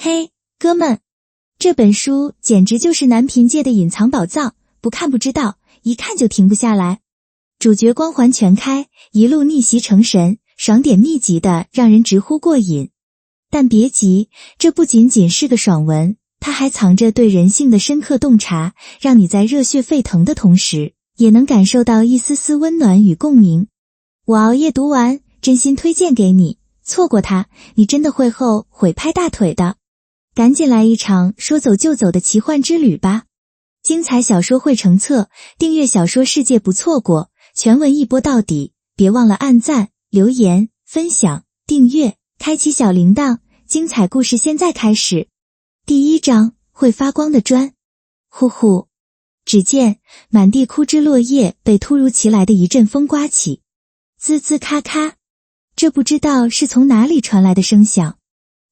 嘿，哥们，这本书简直就是男频界的隐藏宝藏，不看不知道，一看就停不下来。主角光环全开，一路逆袭成神，爽点密集的让人直呼过瘾。但别急，这不仅仅是个爽文，它还藏着对人性的深刻洞察，让你在热血沸腾的同时，也能感受到一丝丝温暖与共鸣。我熬夜读完，真心推荐给你，错过它，你真的会后悔拍大腿的。赶紧来一场说走就走的奇幻之旅吧！精彩小说会成册，订阅小说世界不错过，全文一播到底，别忘了按赞、留言、分享、订阅，开启小铃铛，精彩故事现在开始。第一章，会发光的砖。呼呼，只见满地枯枝落叶被突如其来的一阵风刮起，滋滋咔咔，这不知道是从哪里传来的声响。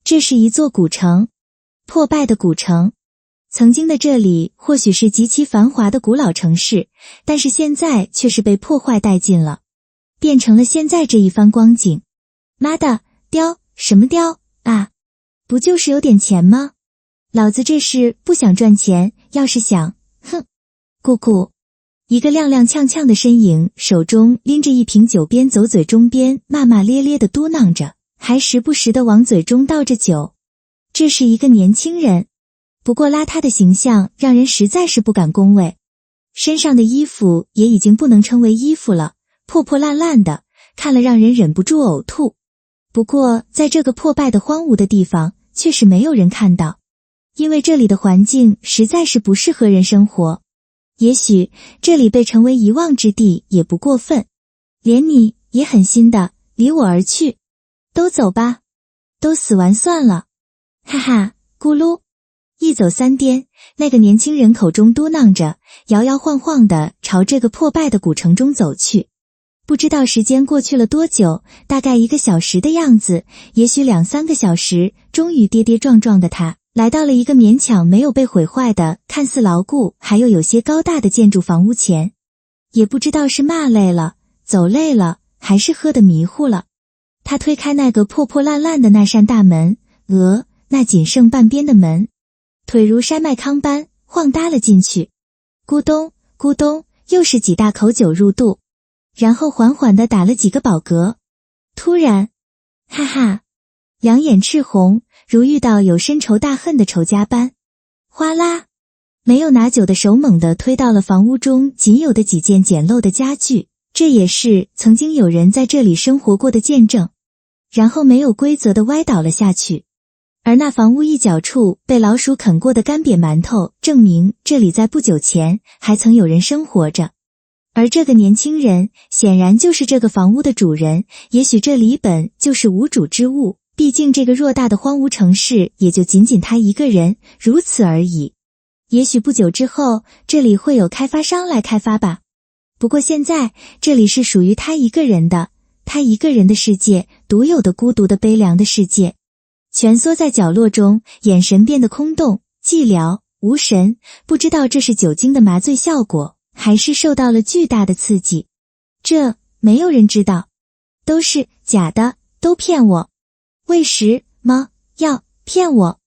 这是一座古城，破败的古城。曾经的这里或许是极其繁华的古老城市，但是现在却是被破坏殆尽了，变成了现在这一番光景。妈的，雕，什么雕啊？不就是有点钱吗？老子这是不想赚钱，要是想，哼！咕咕，一个踉踉跄跄的身影，手中拎着一瓶酒，边走嘴中边骂骂咧咧地嘟囔着，还时不时地往嘴中倒着酒。这是一个年轻人，不过邋遢的形象让人实在是不敢恭维。身上的衣服也已经不能称为衣服了，破破烂烂的，看了让人忍不住呕吐。不过在这个破败的荒芜的地方，却是没有人看到，因为这里的环境实在是不适合人生活。也许这里被称为遗忘之地也不过分。连你也狠心的离我而去，都走吧，都死完算了。哈哈，咕噜，一走三颠，那个年轻人口中嘟囔着，摇摇晃晃地朝这个破败的古城中走去。不知道时间过去了多久，大概1个小时的样子，也许2-3个小时，终于跌跌撞撞的他来到了一个勉强没有被毁坏的看似牢固还有些高大的建筑房屋前。也不知道是骂累了，走累了，还是喝得迷糊了，他推开那个破破烂烂的那扇大门，那仅剩半边的门，腿如山脉糠般晃搭了进去。咕咚咕咚，又是几大口酒入肚，然后缓缓地打了几个饱嗝。突然，哈哈，两眼赤红，如遇到有深仇大恨的仇家般。哗啦，没有拿酒的手猛地推到了房屋中仅有的几件简陋的家具，这也是曾经有人在这里生活过的见证。然后没有规则地歪倒了下去。而那房屋一角处被老鼠啃过的干瘪馒头，证明这里在不久前还曾有人生活着。而这个年轻人显然就是这个房屋的主人，也许这里本就是无主之物，毕竟这个偌大的荒芜城市也就仅仅他一个人，如此而已。也许不久之后，这里会有开发商来开发吧。不过现在，这里是属于他一个人的，他一个人的世界，独有的孤独的悲凉的世界。蜷缩在角落中，眼神变得空洞、寂寥、无神，不知道这是酒精的麻醉效果，还是受到了巨大的刺激。这没有人知道，都是假的，都骗我。为什么要骗我？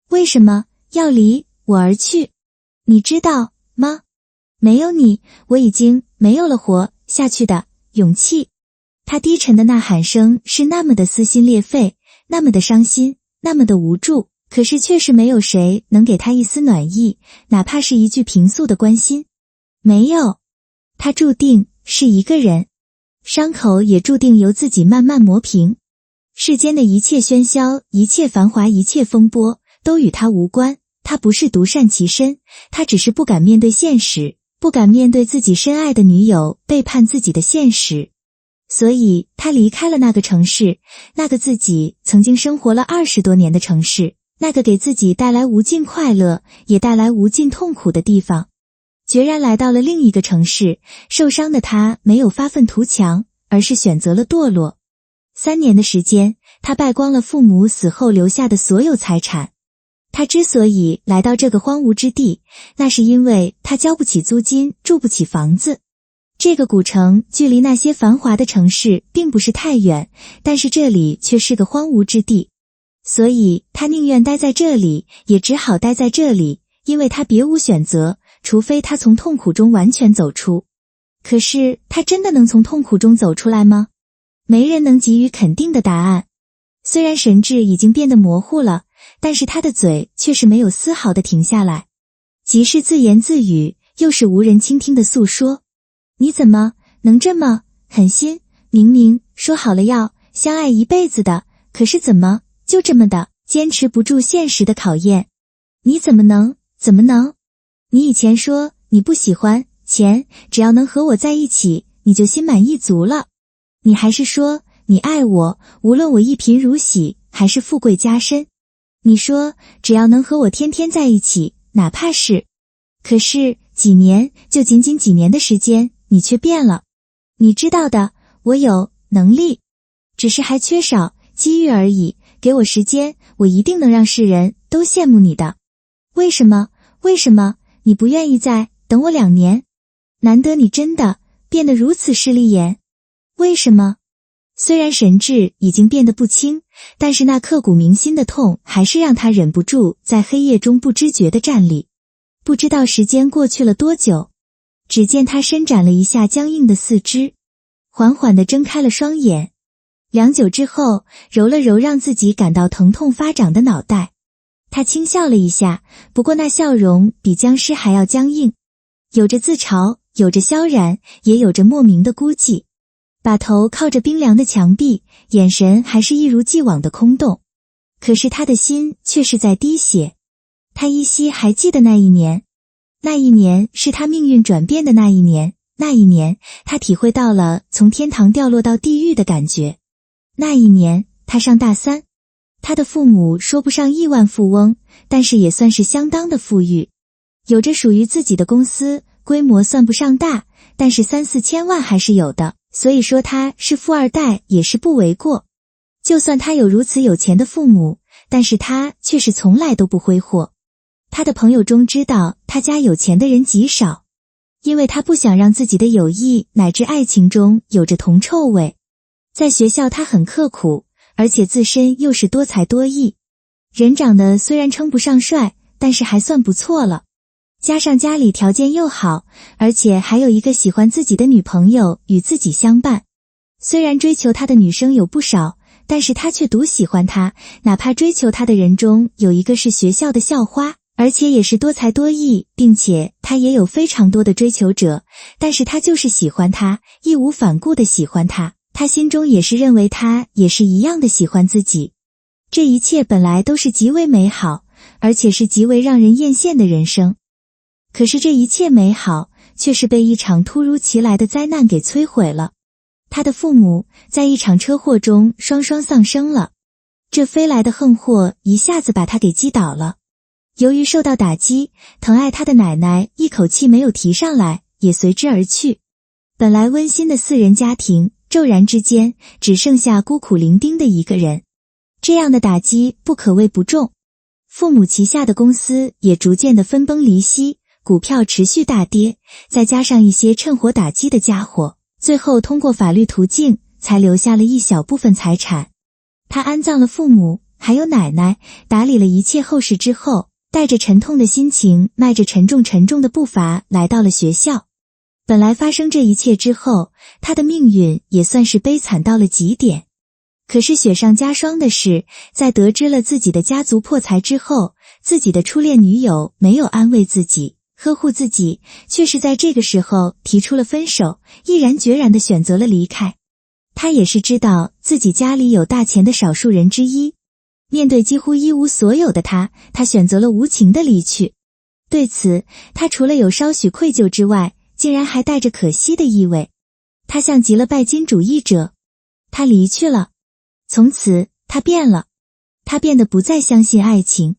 为什么要离我而去？你知道吗？没有你，我已经没有了活下去的勇气。他低沉的呐喊声是那么的撕心裂肺，那么的伤心，那么的无助，可是却是没有谁能给他一丝暖意，哪怕是一句平素的关心。没有，他注定是一个人，伤口也注定由自己慢慢磨平。世间的一切喧嚣，一切繁华，一切风波，都与他无关。他不是独善其身，他只是不敢面对现实，不敢面对自己深爱的女友背叛自己的现实。所以他离开了那个城市，那个自己曾经生活了20多年的城市，那个给自己带来无尽快乐也带来无尽痛苦的地方，决然来到了另一个城市。受伤的他没有发愤图强，而是选择了堕落。3年的时间，他败光了父母死后留下的所有财产。他之所以来到这个荒芜之地，那是因为他交不起租金，住不起房子。这个古城距离那些繁华的城市并不是太远，但是这里却是个荒芜之地。所以他宁愿待在这里，也只好待在这里，因为他别无选择，除非他从痛苦中完全走出。可是他真的能从痛苦中走出来吗？没人能给予肯定的答案。虽然神志已经变得模糊了，但是他的嘴却是没有丝毫的停下来，即是自言自语，又是无人倾听的诉说。你怎么能这么狠心？明明说好了要相爱一辈子的，可是怎么就这么的坚持不住现实的考验？你怎么能？你以前说你不喜欢钱，只要能和我在一起，你就心满意足了。你还是说你爱我，无论我一贫如洗，还是富贵加身。你说只要能和我天天在一起，哪怕是……可是几年，就仅仅几年的时间，你却变了。你知道的，我有能力，只是还缺少机遇而已。给我时间，我一定能让世人都羡慕你的。为什么你不愿意再等我2年？难得你真的变得如此势利眼。为什么？虽然神志已经变得不清，但是那刻骨铭心的痛还是让他忍不住在黑夜中不知觉地站立。不知道时间过去了多久，只见他伸展了一下僵硬的四肢，缓缓地睁开了双眼。良久之后，揉了揉让自己感到疼痛发长的脑袋，他轻笑了一下，不过那笑容比僵尸还要僵硬，有着自嘲，有着萧然，也有着莫名的孤寂。把头靠着冰凉的墙壁，眼神还是一如既往的空洞，可是他的心却是在滴血。他依稀还记得那一年，那一年是他命运转变的那一年，那一年他体会到了从天堂掉落到地狱的感觉。那一年他上大3，他的父母说不上亿万富翁，但是也算是相当的富裕，有着属于自己的公司，规模算不上大，但是3、4千万还是有的，所以说他是富二代也是不为过。就算他有如此有钱的父母，但是他却是从来都不挥霍。他的朋友中知道他家有钱的人极少，因为他不想让自己的友谊乃至爱情中有着铜臭味。在学校他很刻苦，而且自身又是多才多艺，人长得虽然称不上帅，但是还算不错了。加上家里条件又好，而且还有一个喜欢自己的女朋友与自己相伴。虽然追求他的女生有不少，但是他却独喜欢他，哪怕追求他的人中有一个是学校的校花，而且也是多才多艺，并且他也有非常多的追求者，但是他就是喜欢他，义无反顾地喜欢他，他心中也是认为他也是一样的喜欢自己。这一切本来都是极为美好，而且是极为让人艳羡的人生。可是这一切美好，却是被一场突如其来的灾难给摧毁了。他的父母在一场车祸中双双丧生了，这飞来的横祸一下子把他给击倒了。由于受到打击，疼爱他的奶奶一口气没有提上来，也随之而去。本来温馨的4人家庭，骤然之间只剩下孤苦伶仃的一个人，这样的打击不可谓不重。父母旗下的公司也逐渐的分崩离析，股票持续大跌，再加上一些趁火打击的家伙，最后通过法律途径才留下了一小部分财产。他安葬了父母还有奶奶，打理了一切后事之后，带着沉痛的心情，迈着沉重的步伐来到了学校。本来发生这一切之后，他的命运也算是悲惨到了极点。可是雪上加霜的是，在得知了自己的家族破财之后，自己的初恋女友没有安慰自己呵护自己，却是在这个时候提出了分手，毅然决然地选择了离开。他也是知道自己家里有大钱的少数人之一，面对几乎一无所有的他选择了无情的离去。对此，他除了有稍许愧疚之外，竟然还带着可惜的意味。他像极了拜金主义者，他离去了。从此，他变了，他变得不再相信爱情。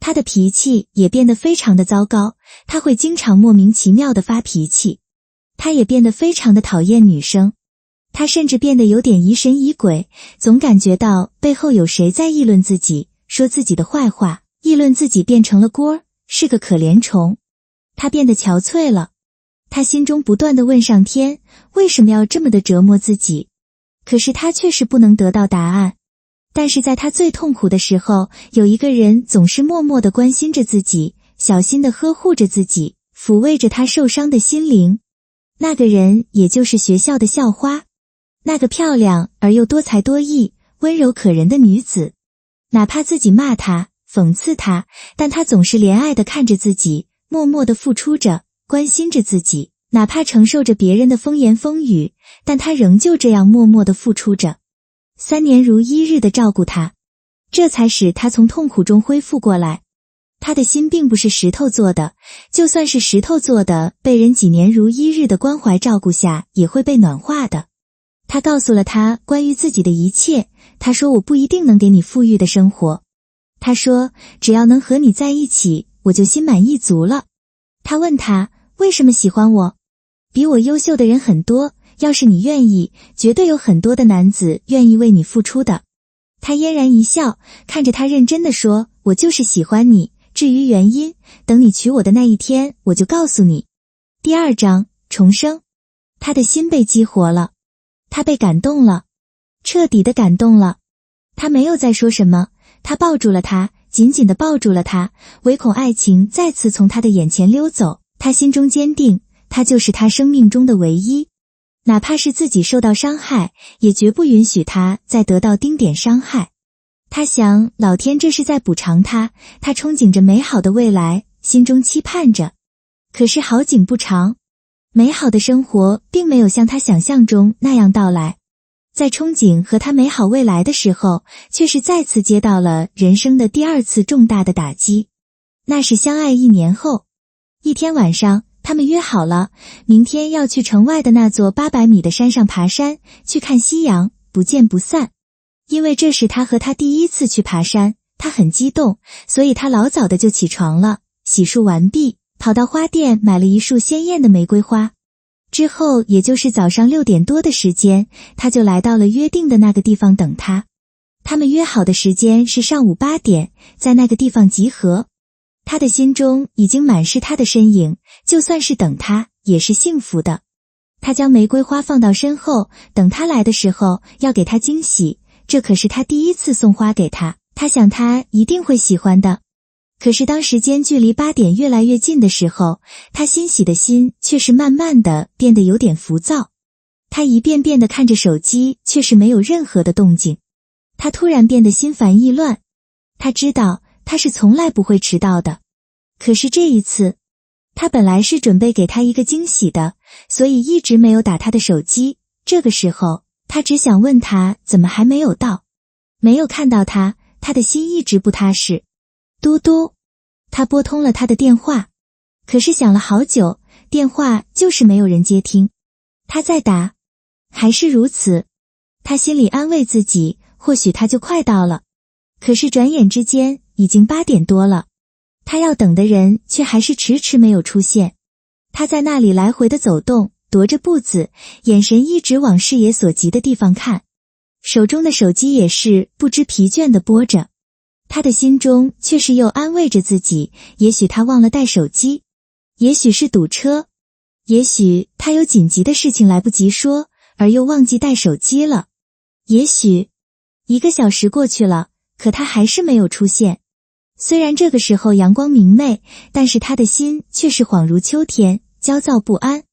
他的脾气也变得非常的糟糕，他会经常莫名其妙的发脾气。他也变得非常的讨厌女生，他甚至变得有点疑神疑鬼，总感觉到背后有谁在议论自己，说自己的坏话，议论自己变成了锅，是个可怜虫。他变得憔悴了，他心中不断地问上天，为什么要这么的折磨自己？可是他却是不能得到答案。但是在他最痛苦的时候，有一个人总是默默地关心着自己，小心地呵护着自己，抚慰着他受伤的心灵。那个人也就是学校的校花，那个漂亮而又多才多艺、温柔可人的女子。哪怕自己骂她、讽刺她，但她总是怜爱地看着自己，默默地付出着，关心着自己。哪怕承受着别人的风言风语，但她仍旧这样默默地付出着。3年如一日地照顾她，这才使她从痛苦中恢复过来。她的心并不是石头做的，就算是石头做的，被人几年如一日的关怀照顾下，也会被暖化的。他告诉了她关于自己的一切，他说我不一定能给你富裕的生活。他说只要能和你在一起，我就心满意足了。他问他为什么喜欢我？比我优秀的人很多，要是你愿意，绝对有很多的男子愿意为你付出的。他嫣然一笑，看着他认真地说，我就是喜欢你，至于原因，等你娶我的那一天，我就告诉你。第2章重生。他的心被激活了，他被感动了，彻底的感动了。他没有再说什么，他抱住了他，紧紧地抱住了他，唯恐爱情再次从他的眼前溜走。他心中坚定，他就是他生命中的唯一，哪怕是自己受到伤害，也绝不允许他再得到丁点伤害。他想，老天这是在补偿他，他憧憬着美好的未来，心中期盼着。可是好景不长，美好的生活并没有像他想象中那样到来。在憧憬和他美好未来的时候，却是再次接到了人生的第2次重大的打击。那是相爱1年后，一天晚上，他们约好了，明天要去城外的那座800米的山上爬山，去看夕阳，不见不散。因为这是他和他第1次去爬山，他很激动，所以他老早的就起床了，洗漱完毕，跑到花店买了一束鲜艳的玫瑰花。之后也就是早上6点多的时间，他就来到了约定的那个地方等他。他们约好的时间是上午8点，在那个地方集合。他的心中已经满是他的身影，就算是等他，也是幸福的。他将玫瑰花放到身后，等他来的时候要给他惊喜，这可是他第1次送花给他，他想他一定会喜欢的。可是当时间距离8点越来越近的时候，他欣喜的心却是慢慢的变得有点浮躁。他一遍遍地看着手机，却是没有任何的动静。他突然变得心烦意乱。他知道他是从来不会迟到的，可是这一次，他本来是准备给他一个惊喜的，所以一直没有打他的手机。这个时候，他只想问他怎么还没有到。没有看到他，他的心一直不踏实。嘟嘟，他拨通了他的电话，可是响了好久，电话就是没有人接听。他再打，还是如此。他心里安慰自己，或许他就快到了。可是转眼之间，已经8点多了，他要等的人却还是迟迟没有出现。他在那里来回的走动，踱着步子，眼神一直往视野所及的地方看，手中的手机也是不知疲倦地拨着。他的心中却是又安慰着自己，也许他忘了带手机，也许是堵车，也许他有紧急的事情来不及说，而又忘记带手机了。也许1个小时过去了，可他还是没有出现。虽然这个时候阳光明媚，但是他的心却是恍如秋天，焦躁不安。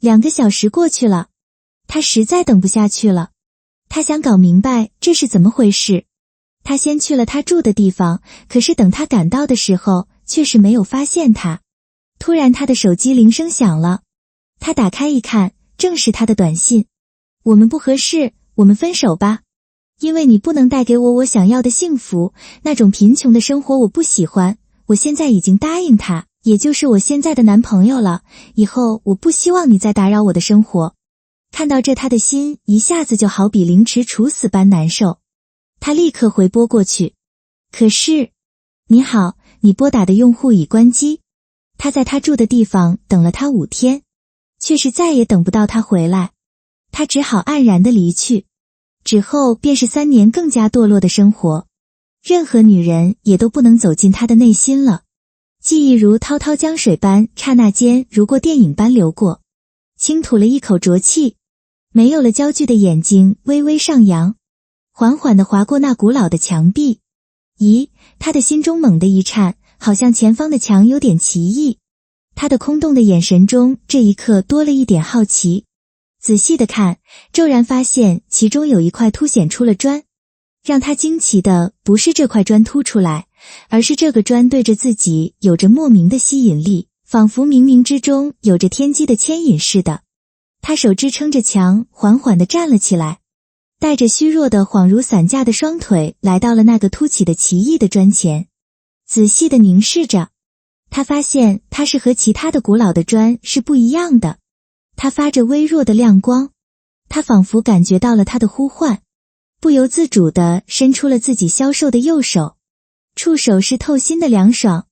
2个小时过去了，他实在等不下去了。他想搞明白这是怎么回事。他先去了他住的地方，可是等他赶到的时候，却是没有发现他。突然他的手机铃声响了，他打开一看，正是他的短信。我们不合适，我们分手吧。因为你不能带给我想要的幸福，那种贫穷的生活我不喜欢。我现在已经答应他，也就是我现在的男朋友了，以后我不希望你再打扰我的生活。看到这，他的心一下子就好比凌迟处死般难受。他立刻回拨过去，可是，你好，你拨打的用户已关机。他在他住的地方等了他5天，却是再也等不到他回来。他只好黯然地离去。之后便是3年更加堕落的生活，任何女人也都不能走进他的内心了。记忆如滔滔江水般，刹那间如过电影般流过。轻吐了一口浊气，没有了焦距的眼睛微微上扬，缓缓地划过那古老的墙壁。咦，他的心中猛地一颤，好像前方的墙有点奇异。他的空洞的眼神中这一刻多了一点好奇。仔细地看，骤然发现其中有一块凸显出了砖。让他惊奇的不是这块砖凸出来，而是这个砖对着自己有着莫名的吸引力，仿佛冥冥之中有着天机的牵引似的。他手支撑着墙，缓缓地站了起来，带着虚弱的恍如散架的双腿来到了那个凸起的奇异的砖前，仔细地凝视着。他发现它是和其他的古老的砖是不一样的，它发着微弱的亮光。他仿佛感觉到了它的呼唤，不由自主地伸出了自己消瘦的右手，触手是透心的凉爽，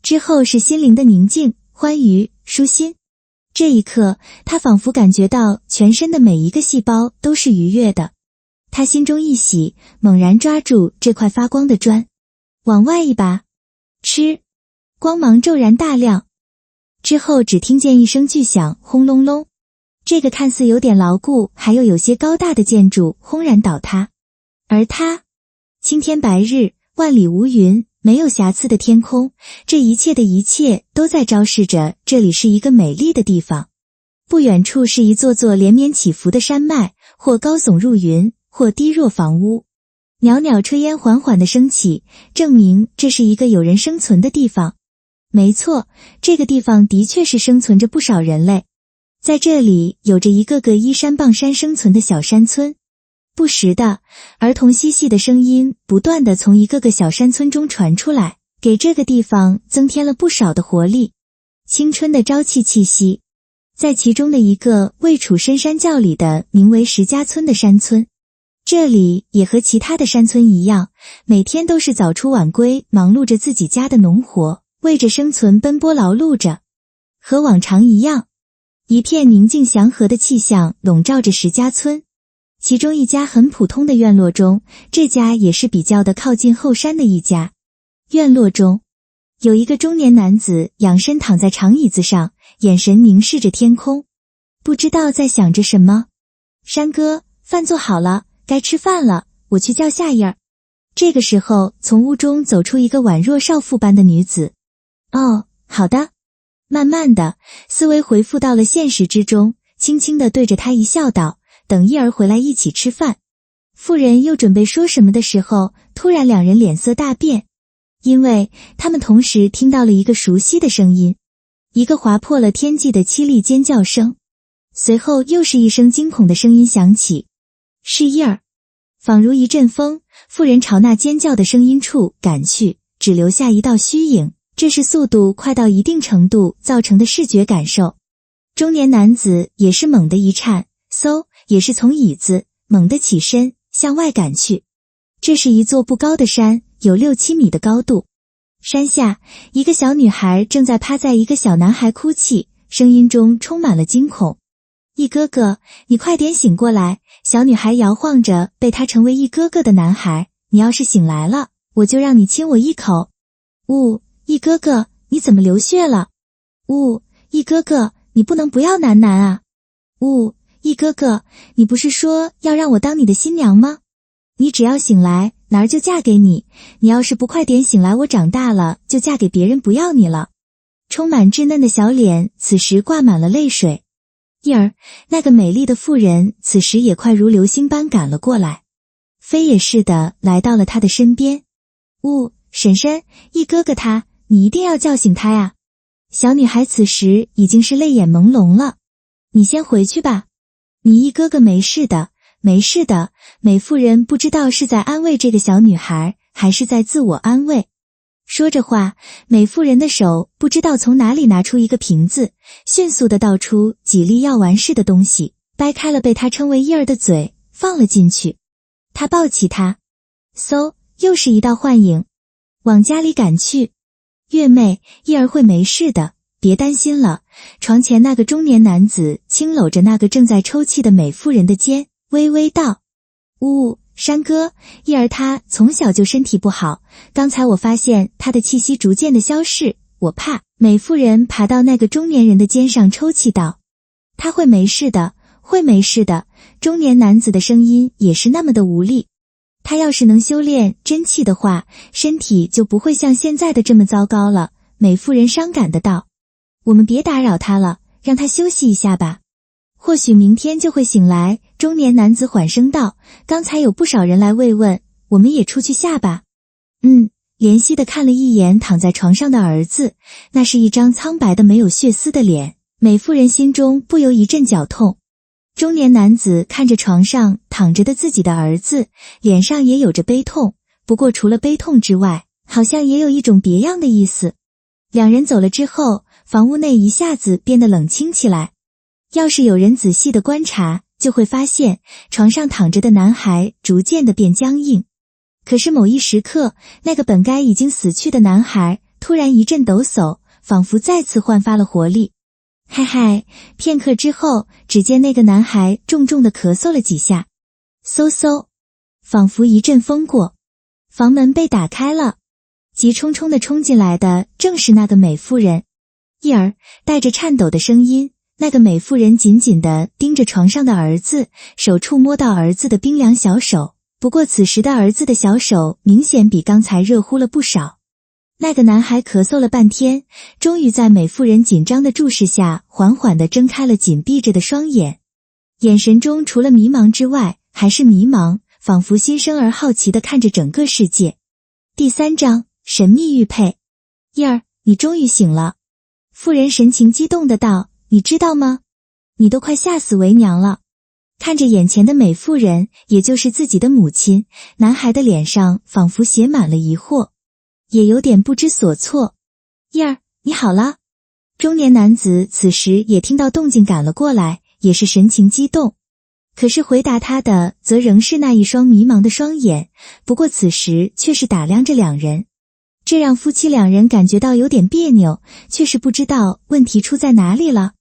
之后是心灵的宁静、欢愉、舒心。这一刻，他仿佛感觉到全身的每一个细胞都是愉悦的。他心中一喜，猛然抓住这块发光的砖，往外一拔，嗤，光芒骤然大亮。之后只听见一声巨响，轰隆隆，这个看似有点牢固还有些高大的建筑轰然倒塌。而他，青天白日，万里无云，没有瑕疵的天空，这一切的一切都在昭示着这里是一个美丽的地方。不远处是一座座连绵起伏的山脉，或高耸入云，或低若房屋。袅袅炊烟缓缓地升起，证明这是一个有人生存的地方。没错，这个地方的确是生存着不少人类。在这里有着一个个依山傍山生存的小山村，不时的，儿童嬉戏的声音不断地从一个个小山村中传出来，给这个地方增添了不少的活力，青春的朝气气息。在其中的一个位处深山窖里的名为石家村的山村，这里也和其他的山村一样，每天都是早出晚归，忙碌着自己家的农活，为着生存奔波劳碌着。和往常一样，一片宁静祥和的气象笼罩着石家村。其中一家很普通的院落中，这家也是比较的靠近后山的一家。院落中有一个中年男子仰身躺在长椅子上，眼神凝视着天空，不知道在想着什么。山哥，饭做好了，该吃饭了，我去叫夏燕儿。这个时候从屋中走出一个宛若少妇般的女子。哦，好的。慢慢的，思维回复到了现实之中，轻轻地对着他一笑道，等一儿回来一起吃饭。妇人又准备说什么的时候，突然两人脸色大变，因为他们同时听到了一个熟悉的声音，一个划破了天际的凄厉尖叫声。随后又是一声惊恐的声音响起，是燕儿。仿如一阵风，妇人朝那尖叫的声音处赶去，只留下一道虚影，这是速度快到一定程度造成的视觉感受。中年男子也是猛地一颤，嗖，也是从椅子猛地起身向外赶去。这是一座不高的山，有6-7米的高度。山下，一个小女孩正在趴在一个小男孩哭泣，声音中充满了惊恐。一哥哥，你快点醒过来！小女孩摇晃着被他成为一哥哥的男孩，你要是醒来了，我就让你亲我一口。呜，一哥哥，你怎么流血了？呜，一哥哥，你不能不要楠楠啊！呜，一哥哥，你不是说要让我当你的新娘吗？你只要醒来，哪儿就嫁给你。你要是不快点醒来，我长大了就嫁给别人不要你了。充满稚嫩的小脸此时挂满了泪水。燕儿，那个美丽的妇人此时也快如流星般赶了过来，飞也似的来到了他的身边。呜，婶婶，一哥哥他，你一定要叫醒他呀。小女孩此时已经是泪眼朦胧了。你先回去吧，你一哥哥没事的，没事的。美妇人不知道是在安慰这个小女孩，还是在自我安慰。说着话，美妇人的手不知道从哪里拿出一个瓶子，迅速地倒出几粒药丸似的东西，掰开了被她称为燕儿的嘴，放了进去。她抱起她，嗖，又是一道幻影，往家里赶去。月妹，燕儿会没事的，别担心了。床前那个中年男子轻搂着那个正在抽泣的美妇人的肩，微微道：呜，山哥，燕儿她从小就身体不好，刚才我发现她的气息逐渐的消逝，我怕。美妇人爬到那个中年人的肩上抽泣道：她会没事的，会没事的。中年男子的声音也是那么的无力。他要是能修炼真气的话，身体就不会像现在的这么糟糕了。美妇人伤感的道：我们别打扰他了，让他休息一下吧。或许明天就会醒来。中年男子缓声道：刚才有不少人来慰问，我们也出去下吧。怜惜的看了一眼躺在床上的儿子，那是一张苍白的没有血丝的脸，美妇人心中不由一阵绞痛。中年男子看着床上躺着的自己的儿子，脸上也有着悲痛，不过除了悲痛之外，好像也有一种别样的意思。两人走了之后，房屋内一下子变得冷清起来。要是有人仔细的观察，就会发现床上躺着的男孩逐渐的变僵硬。可是某一时刻，那个本该已经死去的男孩突然一阵抖擞，仿佛再次焕发了活力。嗨嗨，片刻之后，只见那个男孩重重地咳嗽了几下，嗖嗖，仿佛一阵风过，房门被打开了，急冲冲地冲进来的正是那个美妇人。一儿带着颤抖的声音，那个美妇人紧紧地盯着床上的儿子，手触摸到儿子的冰凉小手，不过此时的儿子的小手明显比刚才热乎了不少。那个男孩咳嗽了半天，终于在美妇人紧张的注视下缓缓地睁开了紧闭着的双眼，眼神中除了迷茫之外还是迷茫，仿佛新生而好奇地看着整个世界。第3章神秘玉佩。一儿，你终于醒了。妇人神情激动地道：你知道吗？你都快吓死为娘了。看着眼前的美妇人，也就是自己的母亲，男孩的脸上仿佛写满了疑惑，也有点不知所措。一儿，你好了。中年男子此时也听到动静赶了过来，也是神情激动。可是回答他的则仍是那一双迷茫的双眼，不过此时却是打量着两人。这让夫妻两人感觉到有点别扭，却是不知道问题出在哪里了。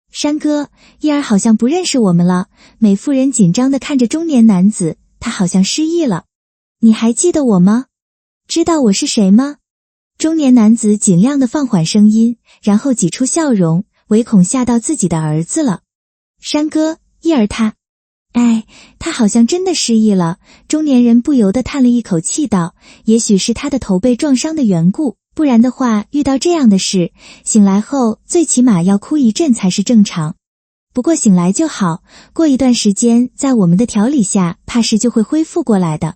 山哥，一儿好像不认识我们了。美妇人紧张地看着中年男子，他好像失忆了。你还记得我吗？知道我是谁吗？中年男子尽量地放缓声音，然后挤出笑容，唯恐吓到自己的儿子了。山哥，一儿他好像真的失忆了。中年人不由得叹了一口气道，也许是他的头被撞伤的缘故，不然的话遇到这样的事，醒来后最起码要哭一阵才是正常。不过醒来就好，过一段时间在我们的调理下，怕是就会恢复过来的。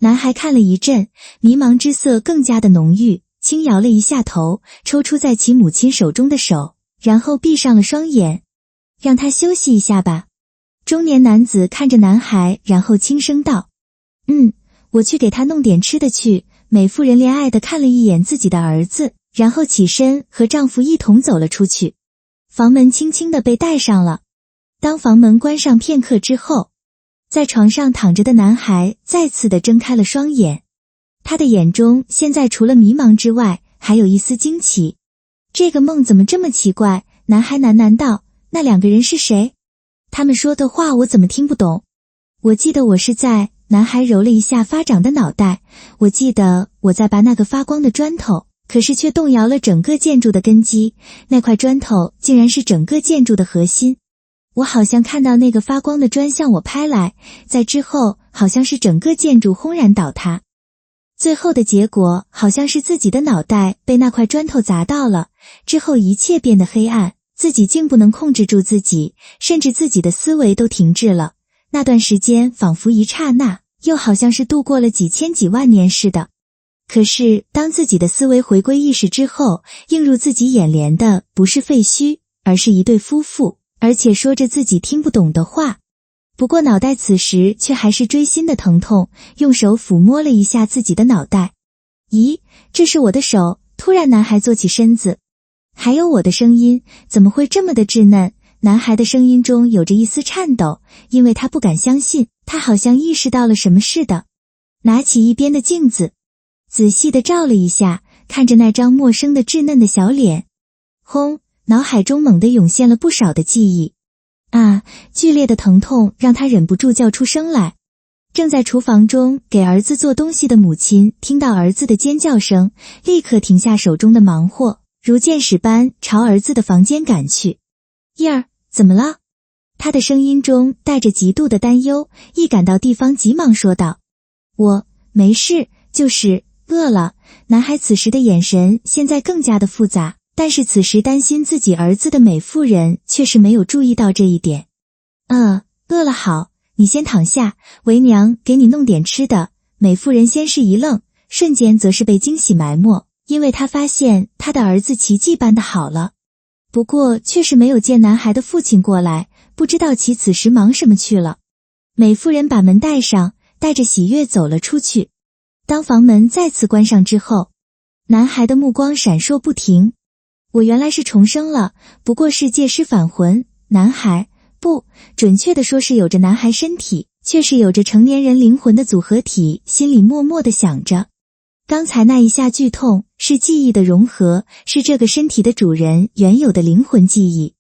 男孩看了一阵，迷茫之色更加的浓郁，轻摇了一下头，抽出在其母亲手中的手，然后闭上了双眼。让他休息一下吧。中年男子看着男孩，然后轻声道：我去给他弄点吃的去。美妇人怜爱地看了一眼自己的儿子，然后起身和丈夫一同走了出去。房门轻轻地被带上了。当房门关上片刻之后，在床上躺着的男孩再次地睁开了双眼，他的眼中现在除了迷茫之外，还有一丝惊奇。这个梦怎么这么奇怪？男孩喃喃道：那两个人是谁？他们说的话我怎么听不懂？我记得我是在……男孩揉了一下发长的脑袋，我记得我在拔那个发光的砖头，可是却动摇了整个建筑的根基，那块砖头竟然是整个建筑的核心。我好像看到那个发光的砖向我拍来，在之后好像是整个建筑轰然倒塌。最后的结果好像是自己的脑袋被那块砖头砸到了，之后一切变得黑暗，自己竟不能控制住自己，甚至自己的思维都停滞了。那段时间仿佛一刹那，又好像是度过了几千几万年似的。可是当自己的思维回归意识之后，映入自己眼帘的不是废墟，而是一对夫妇，而且说着自己听不懂的话。不过脑袋此时却还是锥心的疼痛，用手抚摸了一下自己的脑袋。咦，这是我的手。突然男孩坐起身子，还有我的声音，怎么会这么的稚嫩？男孩的声音中有着一丝颤抖，因为他不敢相信，他好像意识到了什么似的。拿起一边的镜子，仔细地照了一下，看着那张陌生的稚嫩的小脸，轰，脑海中猛地涌现了不少的记忆。剧烈的疼痛让他忍不住叫出声来。正在厨房中给儿子做东西的母亲听到儿子的尖叫声，立刻停下手中的忙活，如箭矢般朝儿子的房间赶去。一儿，怎么了？他的声音中带着极度的担忧，一赶到地方急忙说道。我没事，就是饿了。男孩此时的眼神现在更加的复杂，但是此时担心自己儿子的美妇人却是没有注意到这一点。饿了好，你先躺下，为娘给你弄点吃的。美妇人先是一愣，瞬间则是被惊喜埋没，因为她发现她的儿子奇迹般的好了。不过却是没有见男孩的父亲过来，不知道其此时忙什么去了。美妇人把门带上，带着喜悦走了出去。当房门再次关上之后，男孩的目光闪烁不停。我原来是重生了，不过是借尸返魂。男孩，不，准确的说是有着男孩身体，却是有着成年人灵魂的组合体，心里默默的想着。刚才那一下剧痛，是记忆的融合，是这个身体的主人原有的灵魂记忆。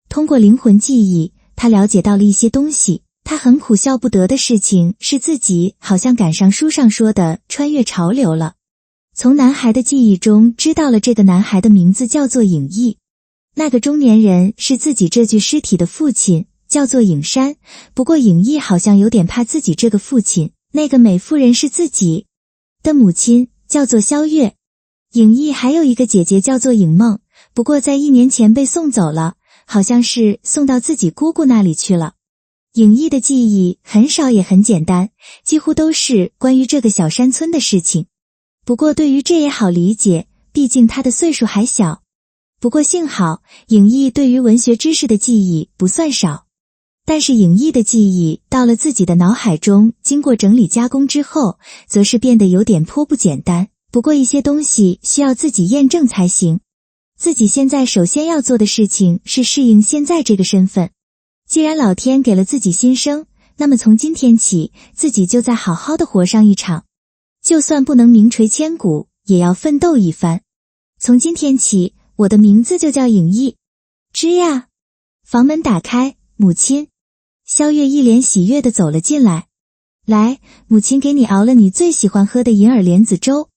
通过灵魂记忆，他了解到了一些东西。他很苦笑不得的事情是自己好像赶上书上说的穿越潮流了。从男孩的记忆中知道了这个男孩的名字叫做影义。那个中年人是自己这具尸体的父亲，叫做影山。不过影义好像有点怕自己这个父亲，那个美妇人是自己的母亲，叫做萧月。影义还有一个姐姐叫做影梦，不过在1年前被送走了，好像是送到自己姑姑那里去了。影义的记忆很少也很简单，几乎都是关于这个小山村的事情。不过对于这也好理解，毕竟他的岁数还小。不过幸好，影义对于文学知识的记忆不算少。但是影义的记忆到了自己的脑海中，经过整理加工之后，则是变得有点颇不简单。不过一些东西需要自己验证才行。自己现在首先要做的事情是适应现在这个身份。既然老天给了自己新生，那么从今天起，自己就再好好的活上一场。就算不能名垂千古，也要奋斗一番。从今天起，我的名字就叫影义。吱呀！房门打开，母亲。萧月一脸喜悦地走了进来。来，母亲给你熬了你最喜欢喝的银耳莲子粥。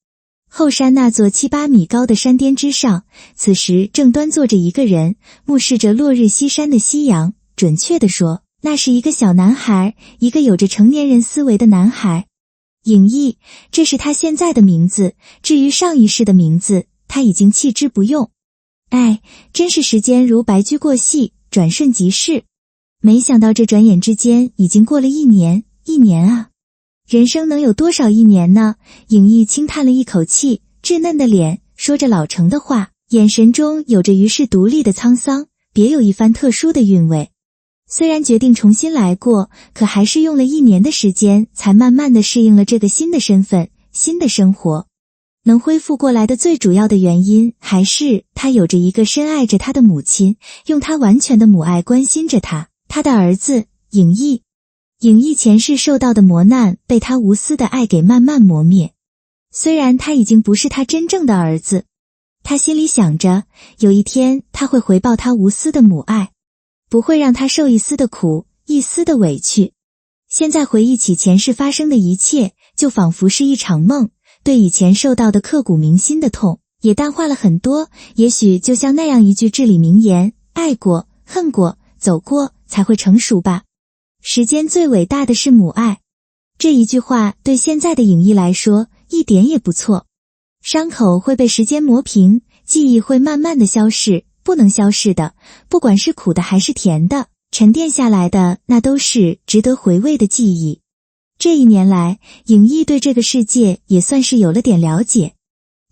后山那座7、8米高的山巅之上，此时正端坐着一个人，目视着落日西山的夕阳。准确地说，那是一个小男孩，一个有着成年人思维的男孩。影义，这是他现在的名字，至于上一世的名字，他已经弃之不用。哎，真是时间如白驹过隙，转瞬即逝。没想到这转眼之间已经过了1年，1年啊！人生能有多少1年呢？影义轻叹了一口气，稚嫩的脸，说着老成的话，眼神中有着与世独立的沧桑，别有一番特殊的韵味。虽然决定重新来过，可还是用了1年的时间，才慢慢的适应了这个新的身份、新的生活。能恢复过来的最主要的原因，还是他有着一个深爱着他的母亲，用他完全的母爱关心着他，他的儿子影义。影义前世受到的磨难，被他无私的爱给慢慢磨灭。虽然他已经不是他真正的儿子，他心里想着，有一天他会回报他无私的母爱，不会让他受一丝的苦，一丝的委屈。现在回忆起前世发生的一切，就仿佛是一场梦，对以前受到的刻骨铭心的痛，也淡化了很多。也许就像那样一句至理名言，爱过、恨过、走过，才会成熟吧。世间最伟大的是母爱。这一句话对现在的影义来说，一点也不错。伤口会被时间磨平，记忆会慢慢的消逝，不能消逝的，不管是苦的还是甜的，沉淀下来的，那都是值得回味的记忆。这1年来，影义对这个世界也算是有了点了解。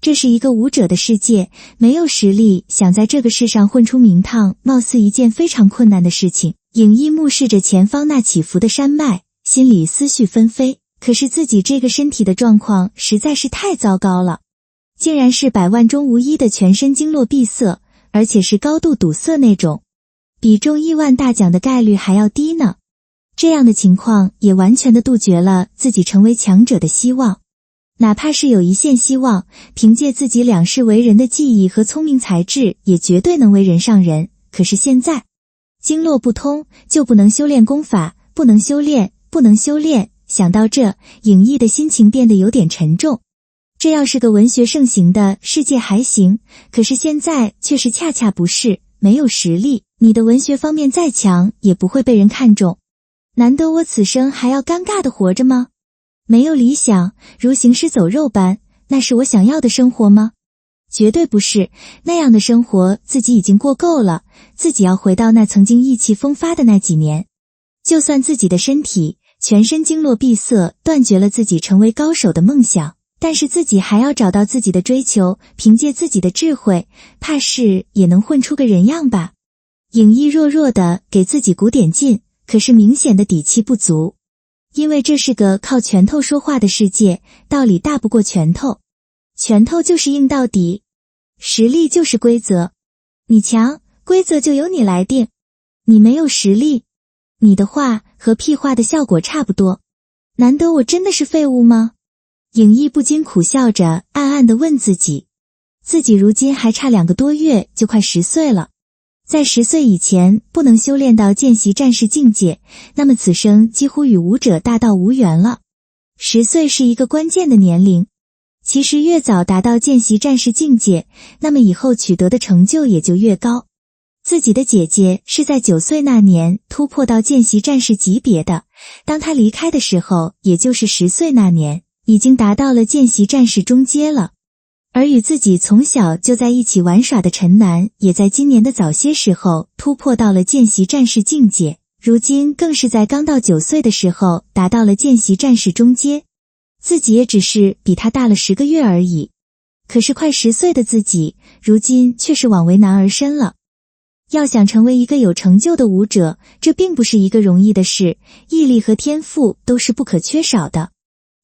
这是一个武者的世界，没有实力，想在这个世上混出名堂，貌似一件非常困难的事情。影义目视着前方那起伏的山脉，心里思绪纷飞。可是自己这个身体的状况实在是太糟糕了，竟然是100万中无一的全身经络闭塞，而且是高度堵塞那种，比中亿万大奖的概率还要低呢。这样的情况也完全的杜绝了自己成为强者的希望。哪怕是有一线希望，凭借自己2世为人的技艺和聪明才智，也绝对能为人上人。可是现在，经络不通，就不能修炼功法，不能修炼。想到这，影义的心情变得有点沉重。这要是个文学盛行的世界还行，可是现在却是恰恰不是，没有实力，你的文学方面再强，也不会被人看中。难得我此生还要尴尬的活着吗？没有理想，如行尸走肉般，那是我想要的生活吗？绝对不是，那样的生活自己已经过够了，自己要回到那曾经意气风发的那几年。就算自己的身体全身经络闭塞，断绝了自己成为高手的梦想，但是自己还要找到自己的追求，凭借自己的智慧，怕是也能混出个人样吧。影翳弱弱的给自己鼓点劲，可是明显的底气不足。因为这是个靠拳头说话的世界，道理大不过拳头。拳头就是硬到底，实力就是规则。你强，规则就由你来定。你没有实力，你的话和屁话的效果差不多。难得我真的是废物吗？影翳不禁苦笑着，暗暗地问自己。自己如今还差2个多月就快10岁了。在10岁以前不能修炼到见习战士境界，那么此生几乎与武者大道无缘了。10岁是一个关键的年龄，其实越早达到见习战士境界，那么以后取得的成就也就越高。自己的姐姐是在9岁那年突破到见习战士级别的，当她离开的时候，也就是10岁那年，已经达到了见习战士中阶了。而与自己从小就在一起玩耍的陈楠，也在今年的早些时候突破到了见习战士境界，如今更是在刚到9岁的时候达到了见习战士中阶。自己也只是比他大了10个月而已，可是快10岁的自己，如今却是枉为男儿身了。要想成为一个有成就的武者，这并不是一个容易的事，毅力和天赋都是不可缺少的。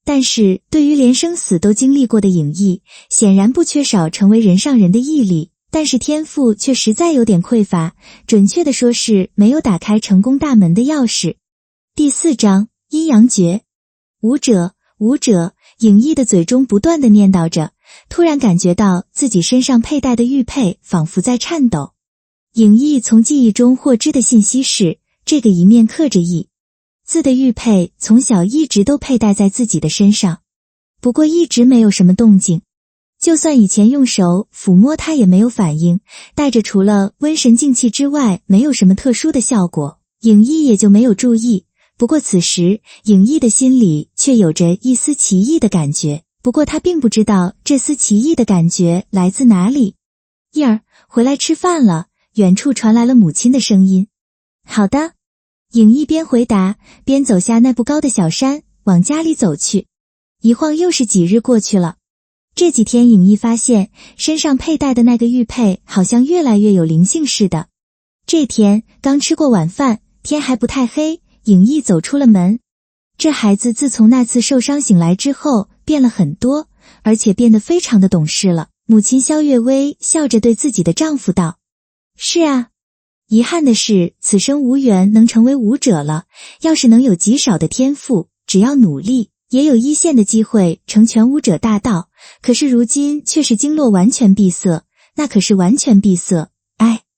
但是对于连生死都经历过的影翳，显然不缺少成为人上人的毅力，但是天赋却实在有点匮乏，准确的说是没有打开成功大门的钥匙。第4章阴阳诀。武者，影翳的嘴中不断地念叨着，突然感觉到自己身上佩戴的玉佩仿佛在颤抖。影翳从记忆中获知的信息是，这个一面刻着翳字的玉佩从小一直都佩戴在自己的身上，不过一直没有什么动静，就算以前用手抚摸它也没有反应，带着除了温神静气之外没有什么特殊的效果，影翳也就没有注意。不过此时影翳的心里却有着一丝奇异的感觉，不过他并不知道这丝奇异的感觉来自哪里。翳儿，回来吃饭了，远处传来了母亲的声音。好的。影翳边回答边走下那不高的小山，往家里走去。一晃又是几日过去了。这几天影翳发现身上佩戴的那个玉佩好像越来越有灵性似的。这天刚吃过晚饭，天还不太黑，影翳走出了门。这孩子自从那次受伤醒来之后变了很多，而且变得非常的懂事了。母亲萧月薇笑着对自己的丈夫道：是啊，遗憾的是此生无缘能成为武者了，要是能有极少的天赋，只要努力，也有一线的机会成全武者大道，可是如今却是经络完全闭塞，那可是完全闭塞，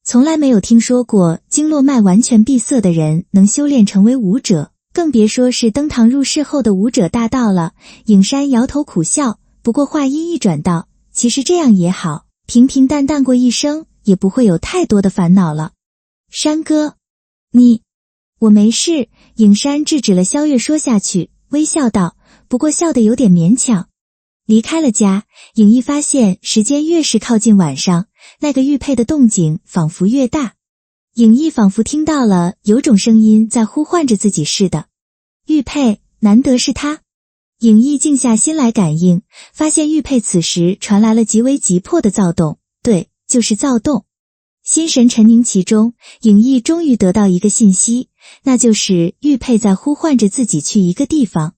从来没有听说过经络脉完全闭塞的人能修炼成为武者，更别说是登堂入室后的武者大道了。影山摇头苦笑，不过话音一转道，其实这样也好，平平淡淡过一生，也不会有太多的烦恼了。山哥，我没事。影山制止了萧月说下去，微笑道，不过笑得有点勉强。离开了家，影翳发现时间越是靠近晚上，那个玉佩的动静仿佛越大。影翳仿佛听到了有种声音在呼唤着自己似的。玉佩，难得是他。影翳静下心来感应，发现玉佩此时传来了极为急迫的躁动，对，就是躁动。心神沉凝其中，影翳终于得到一个信息，那就是玉佩在呼唤着自己去一个地方。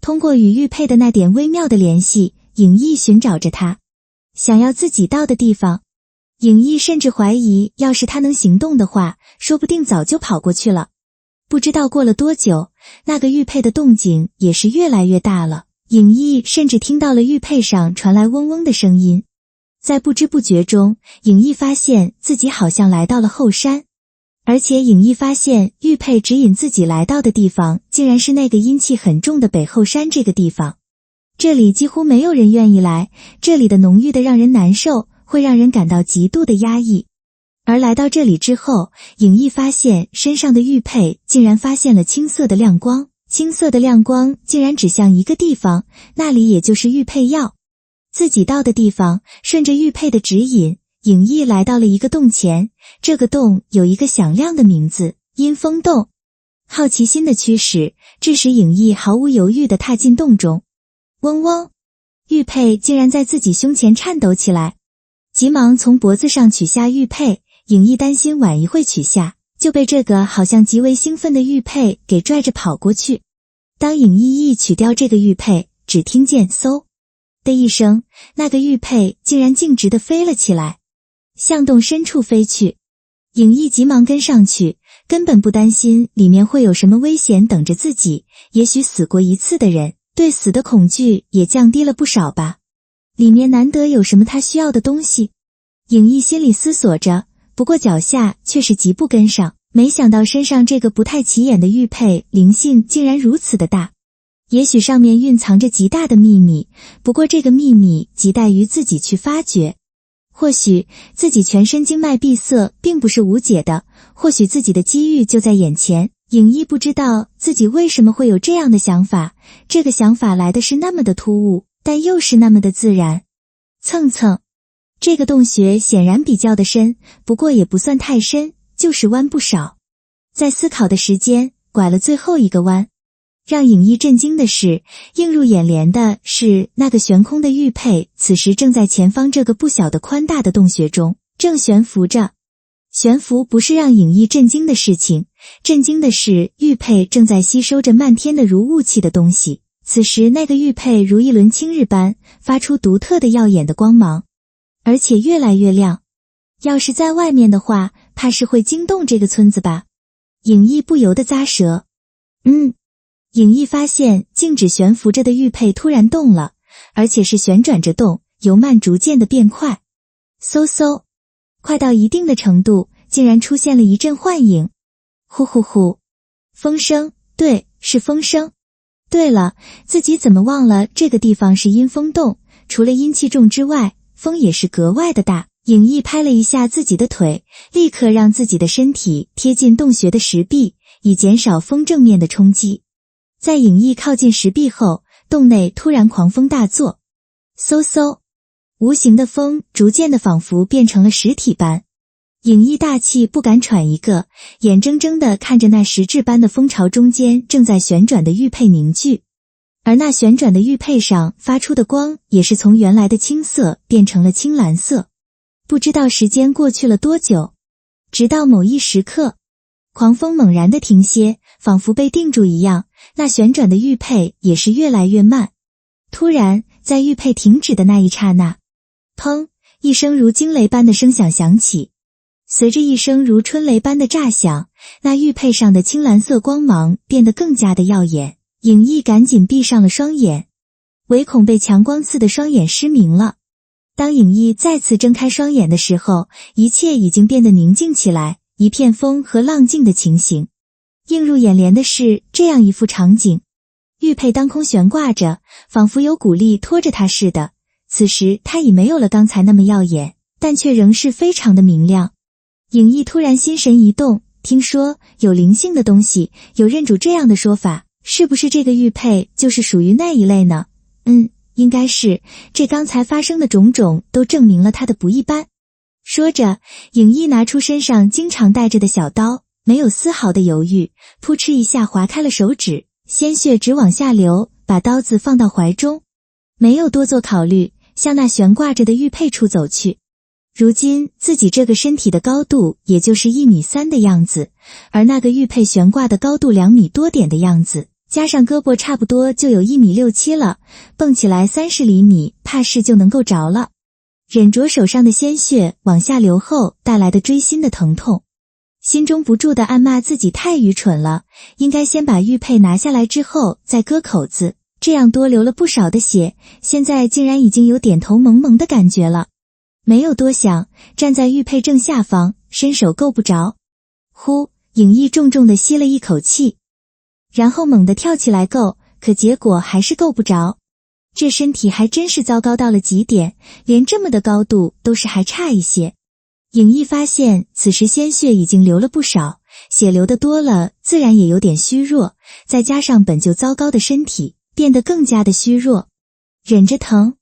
通过与玉佩的那点微妙的联系，影翳寻找着他想要自己到的地方。影翳甚至怀疑，要是他能行动的话，说不定早就跑过去了。不知道过了多久，那个玉佩的动静也是越来越大了，影翳甚至听到了玉佩上传来嗡嗡的声音。在不知不觉中，影翳发现自己好像来到了后山，而且影翳发现玉佩指引自己来到的地方竟然是那个阴气很重的北后山这个地方。这里几乎没有人愿意来，这里的浓郁的让人难受，会让人感到极度的压抑。而来到这里之后，影翳发现身上的玉佩竟然发现了青色的亮光，青色的亮光竟然指向一个地方，那里也就是玉佩药。自己到的地方，顺着玉佩的指引，影翳来到了一个洞前。这个洞有一个响亮的名字——阴风洞。好奇心的驱使，致使影翳毫无犹豫地踏进洞中。嗡嗡，玉佩竟然在自己胸前颤抖起来，急忙从脖子上取下玉佩。影翳担心晚一会取下，就被这个好像极为兴奋的玉佩给拽着跑过去。当影翳一取掉这个玉佩，只听见嗖的一声，那个玉佩竟然径直地飞了起来，向洞深处飞去。影翳急忙跟上去，根本不担心里面会有什么危险等着自己。也许死过一次的人，对死的恐惧也降低了不少吧。里面难得有什么他需要的东西。影翳心里思索着，不过脚下却是急步跟上。没想到身上这个不太起眼的玉佩灵性竟然如此的大，也许上面蕴藏着极大的秘密，不过这个秘密亟待于自己去发掘。或许自己全身经脉闭塞并不是无解的，或许自己的机遇就在眼前。影翳不知道自己为什么会有这样的想法，这个想法来的是那么的突兀，但又是那么的自然。蹭蹭，这个洞穴显然比较的深，不过也不算太深，就是弯不少。在思考的时间，拐了最后一个弯。让影翳震惊的是，映入眼帘的是那个悬空的玉佩，此时正在前方这个不小的宽大的洞穴中，正悬浮着。悬浮不是让影翳震惊的事情，震惊的是玉佩正在吸收着漫天的如雾气的东西。此时那个玉佩如一轮青日般，发出独特的耀眼的光芒，而且越来越亮。要是在外面的话，怕是会惊动这个村子吧。影翳不由得咂舌。影翳发现静止悬浮着的玉佩突然动了，而且是旋转着动，由慢逐渐的变快。嗖嗖，快到一定的程度，竟然出现了一阵幻影。呼呼呼，风声，对，是风声。对了，自己怎么忘了这个地方是阴风洞，除了阴气重之外，风也是格外的大。影翳拍了一下自己的腿，立刻让自己的身体贴近洞穴的石壁，以减少风正面的冲击。在影翳靠近石壁后，洞内突然狂风大作。嗖嗖，无形的风逐渐的仿佛变成了实体般。影翳大气不敢喘一个，眼睁睁地看着那实质般的风潮中间正在旋转的玉佩凝聚，而那旋转的玉佩上发出的光也是从原来的青色变成了青蓝色。不知道时间过去了多久，直到某一时刻，狂风猛然的停歇，仿佛被定住一样，那旋转的玉佩也是越来越慢。突然，在玉佩停止的那一刹那，砰！一声如惊雷般的声响响起，随着一声如春雷般的炸响，那玉佩上的青蓝色光芒变得更加的耀眼。影翳赶紧闭上了双眼，唯恐被强光刺的双眼失明了。当影翳再次睁开双眼的时候，一切已经变得宁静起来，一片风和浪静的情形。映入眼帘的是这样一幅场景：玉佩当空悬挂着，仿佛有股力拖着它似的。此时它已没有了刚才那么耀眼，但却仍是非常的明亮。影翳突然心神一动，听说有灵性的东西，有认主这样的说法，是不是这个玉佩就是属于那一类呢？应该是，这刚才发生的种种都证明了它的不一般。说着，影翳拿出身上经常带着的小刀，没有丝毫的犹豫，扑哧一下划开了手指，鲜血直往下流，把刀子放到怀中，没有多做考虑，向那悬挂着的玉佩处走去。如今自己这个身体的高度也就是1.3米的样子，而那个玉佩悬挂的高度2米多点的样子，加上胳膊差不多就有1.6-7米了，蹦起来30厘米，怕是就能够着了。忍着手上的鲜血往下流后带来的锥心的疼痛，心中不住地暗骂自己太愚蠢了，应该先把玉佩拿下来之后再割口子，这样多流了不少的血，现在竟然已经有点头蒙蒙的感觉了。没有多想，站在玉佩正下方，伸手够不着。呼，影翳重重地吸了一口气，然后猛地跳起来够，可结果还是够不着。这身体还真是糟糕到了极点，连这么的高度都是还差一些。影翳发现此时鲜血已经流了不少，血流的多了，自然也有点虚弱，再加上本就糟糕的身体，变得更加的虚弱。忍着疼，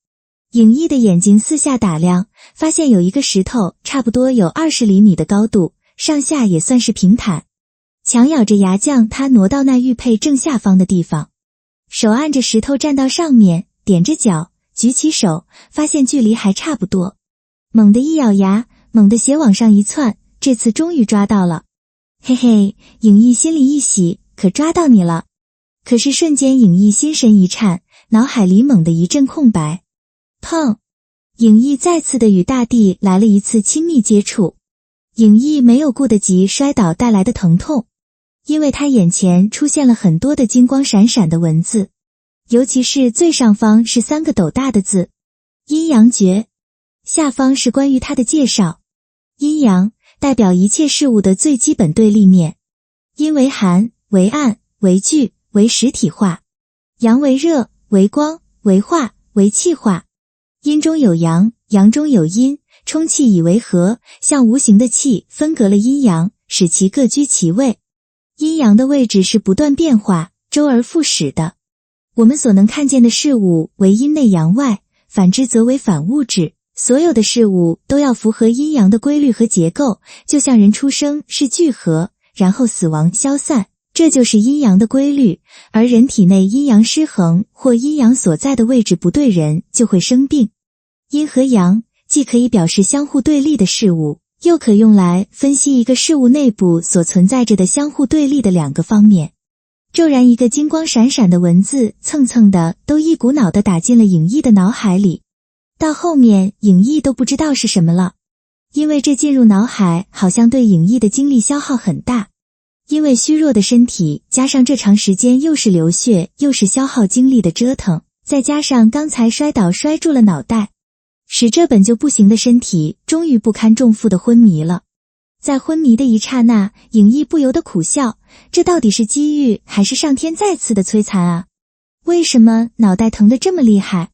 影逸的眼睛四下打量，发现有一个石头，差不多有20厘米的高度，上下也算是平坦。强咬着牙将它挪到那玉佩正下方的地方，手按着石头站到上面，踮着脚，举起手，发现距离还差不多。猛地一咬牙，猛地斜往上一窜，这次终于抓到了。嘿嘿，影逸心里一喜，可抓到你了。可是瞬间影逸心神一颤，脑海里猛地一阵空白。砰！影逸再次的与大地来了一次亲密接触。影逸没有顾得及摔倒带来的疼痛，因为他眼前出现了很多的金光闪闪的文字，尤其是最上方是3个斗大的字，阴阳诀。下方是关于它的介绍。阴阳代表一切事物的最基本对立面，阴为寒，为暗，为聚，为实体化；阳为热，为光，为化，为气化。阴中有阳，阳中有阴，冲气以为和，像无形的气分隔了阴阳，使其各居其位。阴阳的位置是不断变化，周而复始的。我们所能看见的事物为阴内阳外，反之则为反物质。所有的事物都要符合阴阳的规律和结构，就像人出生是聚合，然后死亡消散，这就是阴阳的规律。而人体内阴阳失衡或阴阳所在的位置不对人，就会生病。阴和阳既可以表示相互对立的事物，又可用来分析一个事物内部所存在着的相互对立的2个方面。骤然一个金光闪闪的文字蹭蹭的都一股脑的打进了影逸的脑海里，到后面影逸都不知道是什么了，因为这进入脑海好像对影逸的精力消耗很大。因为虚弱的身体加上这长时间又是流血又是消耗精力的折腾，再加上刚才摔倒摔住了脑袋，使这本就不行的身体终于不堪重负的昏迷了。在昏迷的一刹那，影逸不由得苦笑，这到底是机遇还是上天再次的摧残啊？为什么脑袋疼得这么厉害？